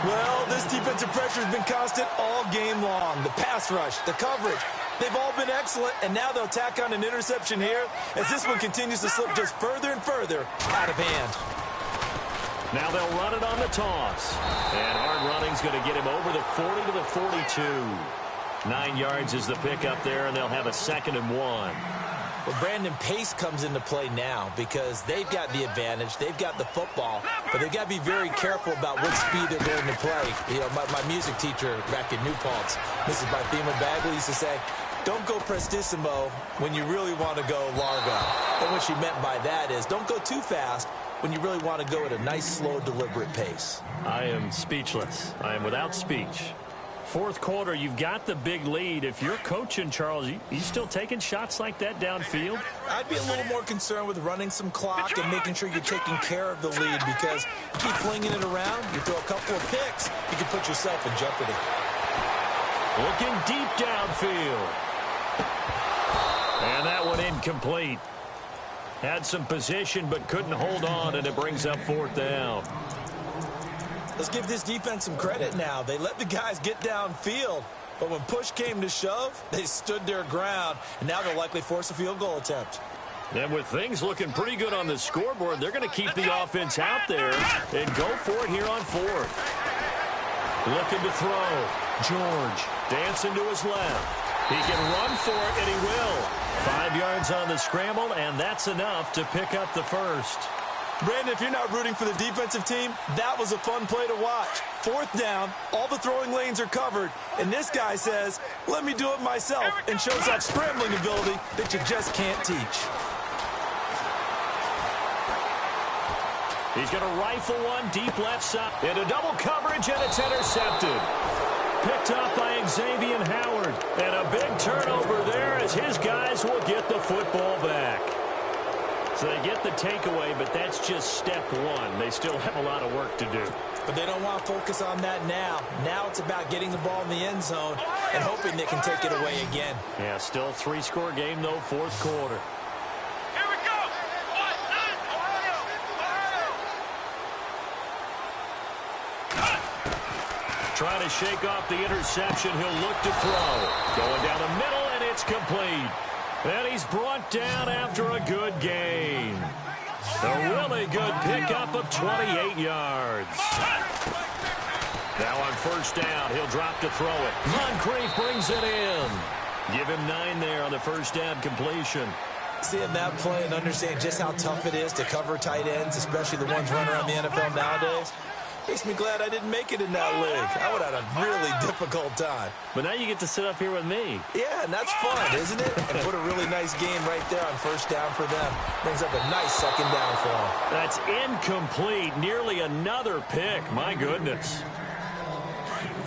Well, this defensive pressure has been constant all game long. The pass rush, the coverage, they've all been excellent, and now they'll tack on an interception here as this one continues to slip just further and further out of hand. Now they'll run it on the toss. And hard running's going to get him over the 40 to the 42. 9 yards is the pickup there, and they'll have a 2nd and 1. Well, Brandon, pace comes into play now because they've got the advantage. They've got the football, but they've got to be very careful about what speed they're going to play. You know, my music teacher back in New Paltz, Mrs. Bythema Bagley, used to say, don't go prestissimo when you really want to go largo. And what she meant by that is don't go too fast when you really want to go at a nice, slow, deliberate pace. I am speechless. I am without speech. 4th quarter, you've got the big lead. If you're coaching, Charles, you still taking shots like that downfield? I'd be a little more concerned with running some clock and making sure you're taking care of the lead because you keep flinging it around, you throw a couple of picks, you can put yourself in jeopardy. Looking deep downfield. And that one incomplete. Had some position but couldn't hold on, and it brings up 4th down. Let's give this defense some credit now. They let the guys get downfield, but when push came to shove, they stood their ground, and now they'll likely force a field goal attempt. And with things looking pretty good on the scoreboard, they're going to keep the offense out there and go for it here on 4th. Looking to throw. George dancing to his left. He can run for it, and he will. 5 yards on the scramble, and that's enough to pick up the 1st. Brandon, if you're not rooting for the defensive team, that was a fun play to watch. 4th down, all the throwing lanes are covered, and this guy says, let me do it myself, and shows off scrambling ability that you just can't teach. He's going to rifle one deep left side. Into double coverage, and it's intercepted. Picked up by Xavier Howard. And a big turnover there as his guys will get the football back. So they get the takeaway, but that's just step 1. They still have a lot of work to do. But they don't want to focus on that now. Now it's about getting the ball in the end zone and hoping they can take it away again. Yeah, still 3-score game, though, 4th quarter. Here we go. Trying to shake off the interception. He'll look to throw. Going down the middle, and it's complete. And he's brought down after a good gain. A really good pickup of 28 yards. Now on 1st down, he'll drop to throw it. Moncrief brings it in. Give him 9 there on the 1st down completion. Seeing that play and understanding just how tough it is to cover tight ends, especially the ones running around the NFL nowadays, makes me glad I didn't make it in that league. I would have had a really difficult time. But now you get to sit up here with me. Yeah, and that's fun, isn't it? And put a really nice game right there on 1st down for them. Brings up a nice 2nd down for them. That's incomplete. Nearly another pick. My goodness.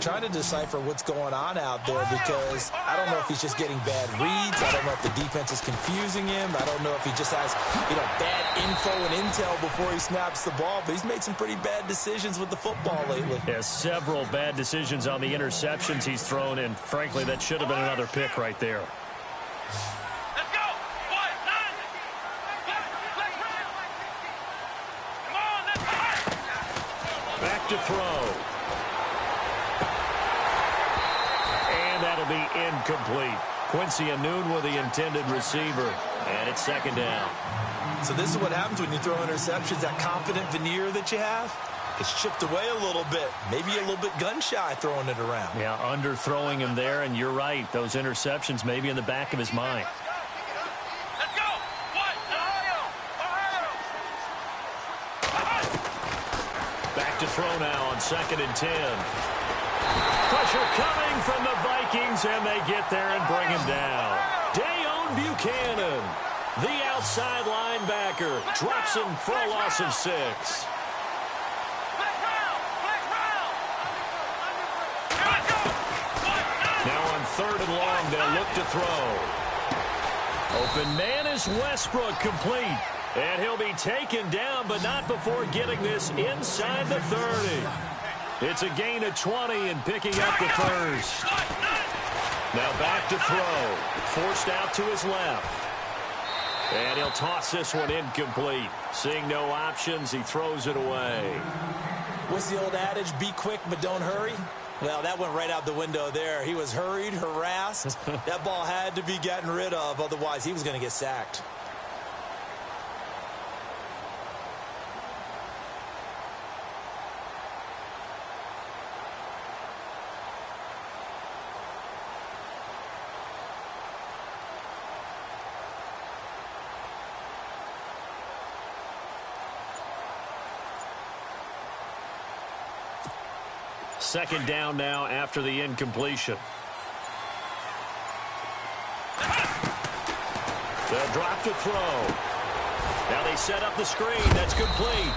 Trying to decipher what's going on out there because I don't know if he's just getting bad reads. I don't know if the defense is confusing him. I don't know if he just has, bad info and intel before he snaps the ball. But he's made some pretty bad decisions with the football lately. Yeah, several bad decisions on the interceptions he's thrown, and frankly, that should have been another pick right there. Let's go. back to throw. And that'll be incomplete. Quincy Anoon with the intended receiver. And it's second down. So this is what happens when you throw interceptions. That confident veneer that you have, it's chipped away a little bit. Maybe a little bit gun-shy throwing it around. Yeah, underthrowing him there, and you're right. Those interceptions may be in the back of his mind. Let's go. Back to throw now on 2nd and 10. Pressure coming from the Vikings, and they get there and bring him down. Dayon Buchanan, the outside linebacker, drops him for a loss of 6. Now on 3rd and long, they'll look to throw. Open man is Westbrook, complete. And he'll be taken down, but not before getting this inside the 30. It's a gain of 20 and picking up the first. Now back to throw. Forced out to his left. And he'll toss this one incomplete. Seeing no options, he throws it away. What's the old adage? Be quick, but don't hurry. Well, that went right out the window there. He was hurried, harassed. That ball had to be gotten rid of. Otherwise, he was going to get sacked. Second down now after the incompletion. They'll drop to throw. Now they set up the screen. That's complete.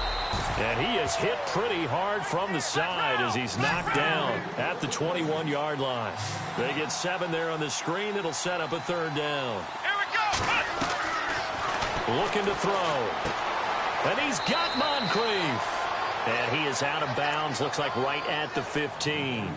And he is hit pretty hard from the side as he's knocked down at the 21-yard line. They get 7 there on the screen. It'll set up a 3rd down. Here we go. Looking to throw. And he's got Moncrief. And he is out of bounds, looks like right at the 15.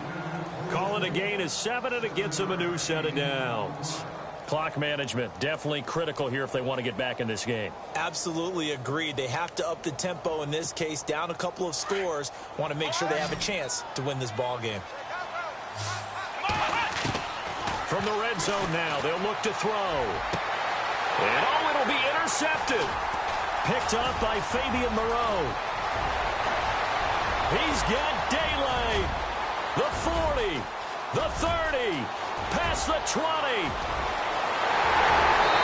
Call it a gain of 7, and it gets him a new set of downs. Clock management, definitely critical here if they want to get back in this game. Absolutely agreed. They have to up the tempo in this case, down a couple of scores. Want to make sure they have a chance to win this ball game. From the red zone now, they'll look to throw. And it'll be intercepted. Picked up by Fabian Moreau. He's got daylight. The 40, the 30, past the 20.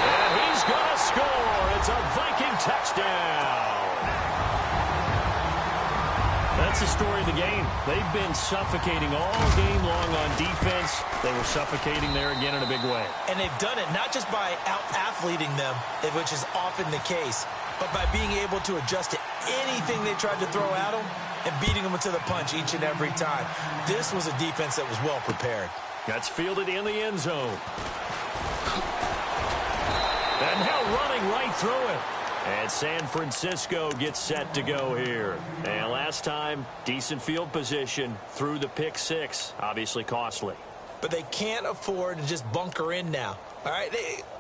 And he's going to score. It's a Viking touchdown. That's the story of the game. They've been suffocating all game long on defense. They were suffocating there again in a big way. And they've done it not just by out-athleting them, which is often the case, but by being able to adjust to anything they tried to throw at them and beating them to the punch each and every time. This was a defense that was well prepared. That's fielded in the end zone. And now running right through it. And San Francisco gets set to go here. And last time, decent field position through the pick 6. Obviously costly. But they can't afford to just bunker in now. All right,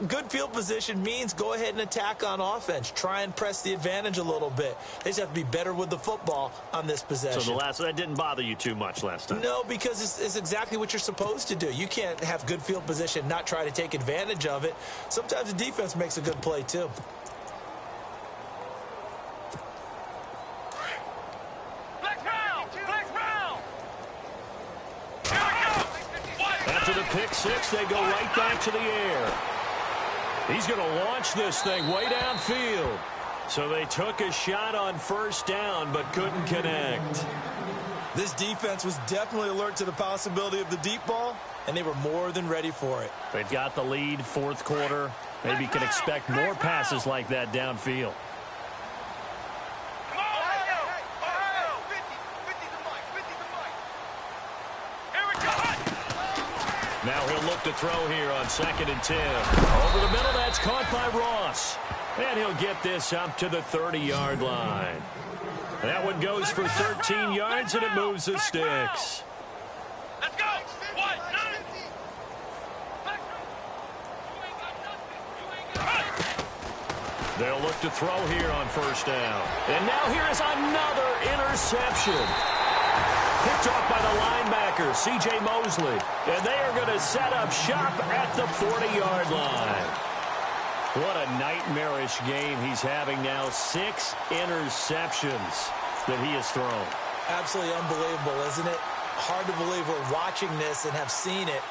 good field position means go ahead and attack on offense. Try and press the advantage a little bit. They just have to be better with the football on this possession. So that didn't bother you too much last time? No, because it's exactly what you're supposed to do. You can't have good field position, not try to take advantage of it. Sometimes the defense makes a good play, too. After the pick 6, they go right back to the air. He's going to launch this thing way downfield. So they took a shot on 1st down, but couldn't connect. This defense was definitely alert to the possibility of the deep ball, and they were more than ready for it. They've got the lead, 4th quarter. Maybe can expect more passes like that downfield. Now he'll look to throw here on 2nd and 10. Over the middle, that's caught by Ross. And he'll get this up to the 30-yard line. That one goes for 13 yards, and it moves the sticks. Let's go. They'll look to throw here on 1st down. And now here is another interception. Picked off by the linebacker, C.J. Mosley. And they are going to set up shop at the 40-yard line. What a nightmarish game he's having now. 6 interceptions that he has thrown. Absolutely unbelievable, isn't it? Hard to believe we're watching this and have seen it.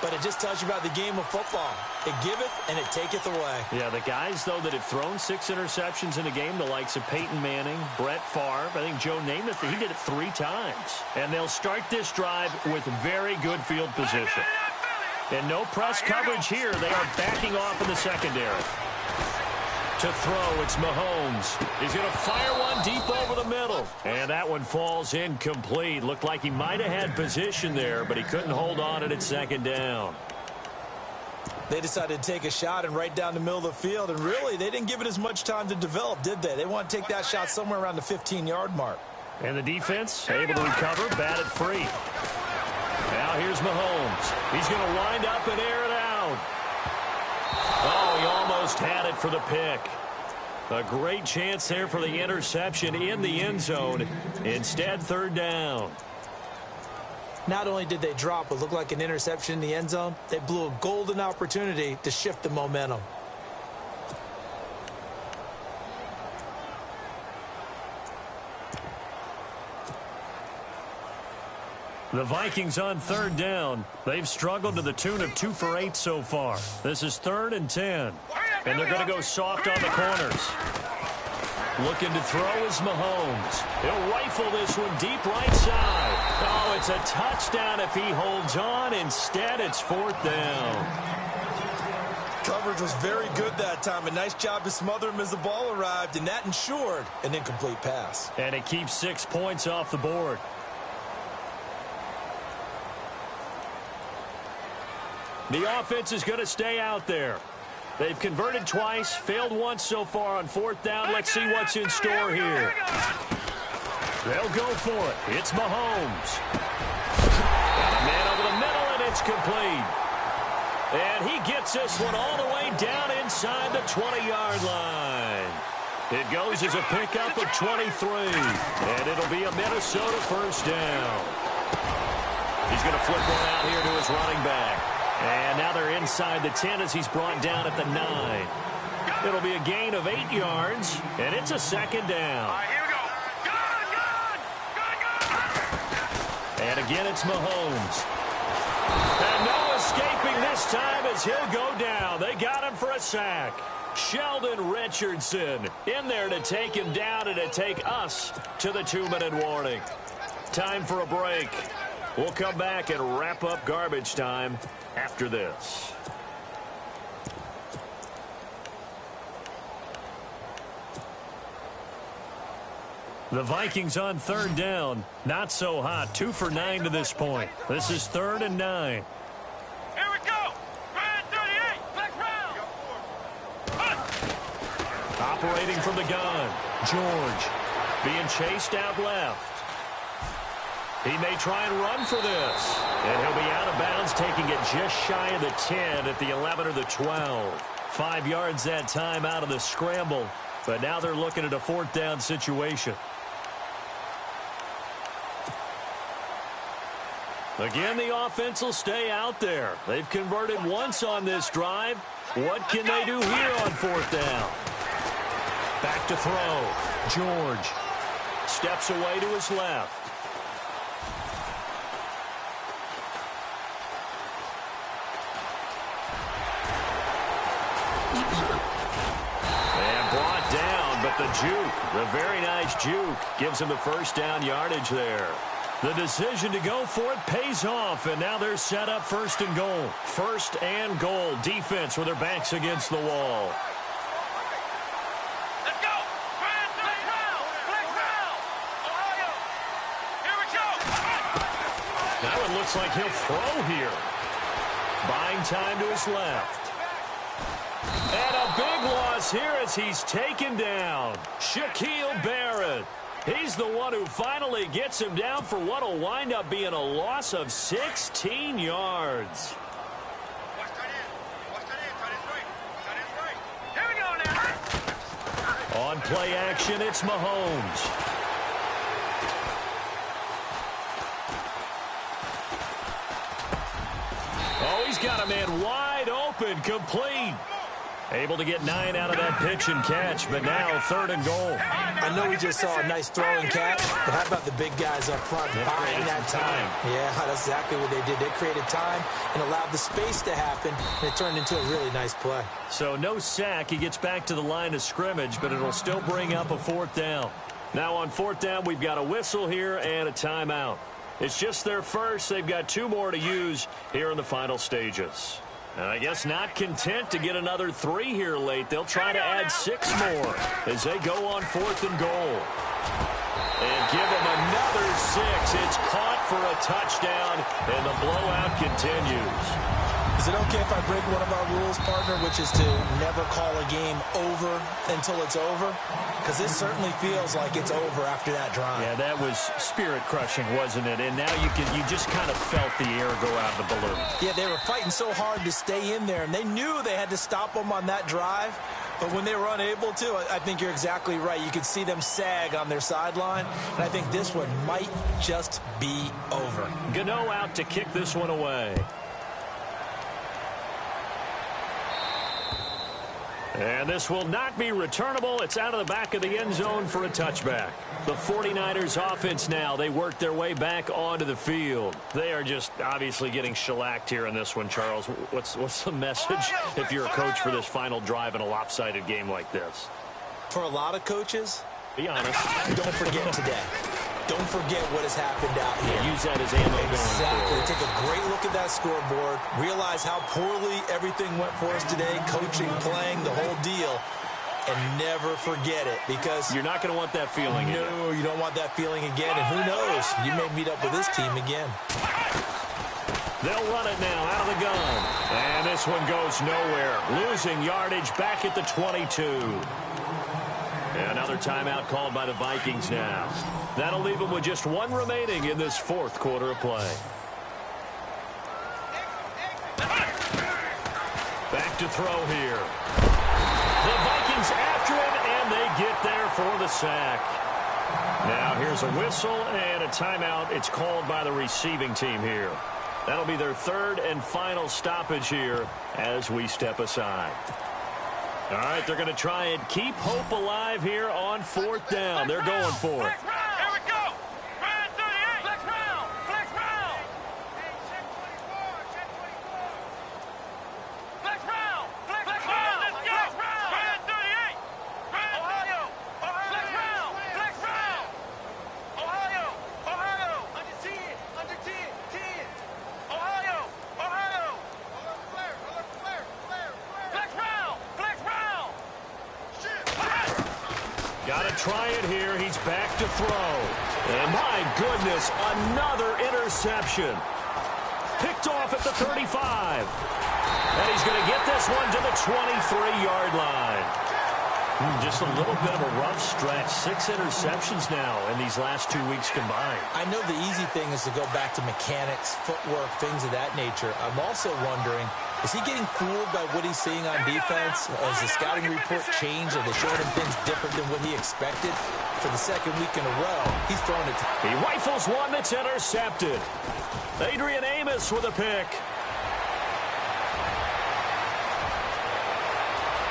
But it just tells you about the game of football. It giveth and it taketh away. Yeah, the guys, though, that have thrown 6 interceptions in a game, the likes of Peyton Manning, Brett Favre, I think Joe Namath, he did it 3 times. And they'll start this drive with very good field position. And no press coverage here. They are backing off in the secondary. To throw, it's Mahomes. He's going to fire one deep over the middle. And that one falls incomplete. Looked like he might have had position there, but he couldn't hold on at second down. They decided to take a shot and right down the middle of the field. And really, they didn't give it as much time to develop, did they? They want to take that shot somewhere around the 15-yard mark. And the defense able to recover, batted free. Now here's Mahomes. He's going to wind up and air it out. Oh, he almost had it for the pick. A great chance there for the interception in the end zone. Instead, third down. Not only did they drop what looked like an interception in the end zone, they blew a golden opportunity to shift the momentum. The Vikings on third down. They've struggled to the tune of 2 for 8 so far. This is 3rd and 10. And they're going to go soft on the corners. Looking to throw is Mahomes. He'll rifle this one deep right side. Oh, it's a touchdown if he holds on. Instead, it's 4th down. Coverage was very good that time. A nice job to smother him as the ball arrived, and that ensured an incomplete pass. And it keeps 6 points off the board. The offense is going to stay out there. They've converted twice, failed once so far on 4th down. Let's see what's in store here. They'll go for it. It's Mahomes. And a man over the middle, and it's complete. And he gets this one all the way down inside the 20-yard line. It goes as a pickup of 23. And it'll be a Minnesota first down. He's going to flip one out here to his running back. And now they're inside the 10 as he's brought down at the 9. It'll be a gain of 8 yards, and it's a second down. All right, here we go. Good. And again, it's Mahomes. And no escaping this time as he'll go down. They got him for a sack. Sheldon Richardson in there to take him down and to take us to the 2-minute warning. Time for a break. We'll come back and wrap up garbage time after this. The Vikings on third down. Not so hot. 2 for 9 to this point. This is 3rd and 9. Here we go. Grand 38. Flex round. Operating from the gun. George being chased out left. He may try and run for this. And he'll be out of bounds, taking it just shy of the 10 at the 11 or the 12. 5 yards that time out of the scramble. But now they're looking at a 4th down situation. Again, the offense will stay out there. They've converted once on this drive. What can they do here on 4th down? Back to throw. George steps away to his left. The juke, the very nice juke, gives him the first down yardage there. The decision to go for it pays off, and now they're set up 1st and goal. 1st and goal. Defense with their backs against the wall. Let's go. Grand flex round. Ohio. Here we go. Now it looks like he'll throw here. Buying time to his left. And a big loss here as he's taken down. Shaquille Barrett. He's the one who finally gets him down for what will wind up being a loss of 16 yards. Here we go now. On play action, it's Mahomes. got a man wide open, complete. Able to get 9 out of that pitch and catch, but now 3rd and goal. I know we just saw a nice throw and catch, but how about the big guys up front buying that time? Yeah, that's exactly what they did. They created time and allowed the space to happen, and it turned into a really nice play. So no sack. He gets back to the line of scrimmage, but it'll still bring up a 4th down. Now on 4th down, we've got a whistle here and a timeout. It's just their first. They've got 2 more to use here in the final stages. I guess not content to get another 3 here late. They'll try to add 6 more as they go on 4th and goal. And give them another 6. It's caught for a touchdown, and the blowout continues. Is it okay if I break one of our rules, partner, which is to never call a game over until it's over? Because this certainly feels like it's over after that drive. Yeah, that was spirit-crushing, wasn't it? And now you just kind of felt the air go out of the balloon. Yeah, they were fighting so hard to stay in there, and they knew they had to stop them on that drive. But when they were unable to, I think you're exactly right. You could see them sag on their sideline, and I think this one might just be over. Gano out to kick this one away. And this will not be returnable. It's out of the back of the end zone for a touchback. The 49ers offense now, they work their way back onto the field. They are just obviously getting shellacked here in this one, Charles. What's the message if you're a coach for this final drive in a lopsided game like this? For a lot of coaches, be honest, don't forget today. Don't forget what has happened out here. Yeah, use that as ammo. Exactly. Take a great look at that scoreboard. Realize how poorly everything went for us today. Coaching, playing, the whole deal. And never forget it, because you're not going to want that feeling again. No, you don't want that feeling again. And who knows? You may meet up with this team again. They'll run it now out of the gun. And this one goes nowhere. Losing yardage back at the 22. Another timeout called by the Vikings now. That'll leave them with just 1 remaining in this 4th quarter of play. Back to throw here. The Vikings after him, and they get there for the sack. Now here's a whistle and a timeout. It's called by the receiving team here. That'll be their 3rd and final stoppage here as we step aside. All right, they're going to try and keep hope alive here on 4th down. They're going for it. Here we go. Brand 38. Flex round. Flex round. Flex round. Flex round. Let's go. Brand 38. Ohio. Flex round. Flex round. Ohio. Under 10. Under 10. 10. Ohio. Alert flare. Flex round. Flex round. Got to try it here. He's back to throw. And my goodness, another interception. Picked off at the 35. And he's going to get this one to the 23-yard line. Just a little bit of a rough stretch. 6 interceptions now in these last 2 weeks combined. I know the easy thing is to go back to mechanics, footwork, things of that nature. I'm also wondering, is he getting fooled by what he's seeing on defense? Has the scouting report changed? Are they showing him things different than what he expected? For the 2nd week in a row, he's throwing it. He rifles one that's intercepted. Adrian Amos with a pick.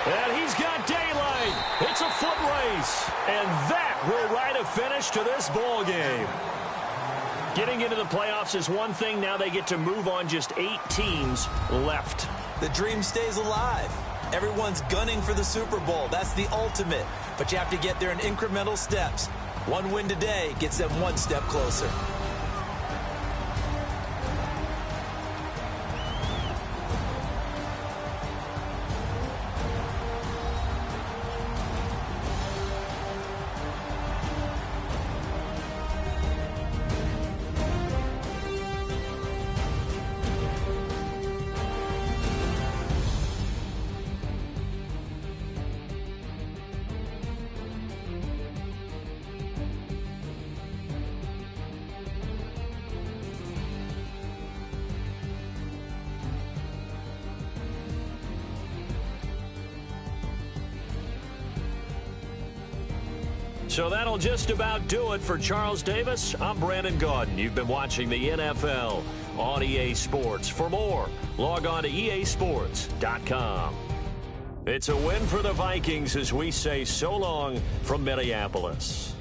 And he's got daylight. It's a foot race. And that will write a finish to this ball game. Getting into the playoffs is one thing. Now they get to move on. Just 8 teams left. The dream stays alive. Everyone's gunning for the Super Bowl. That's the ultimate. But you have to get there in incremental steps. One win today gets them 1 step closer. So that'll just about do it for Charles Davis. I'm Brandon Gaudin. You've been watching the NFL on EA Sports. For more, log on to easports.com. It's a win for the Vikings as we say so long from Minneapolis.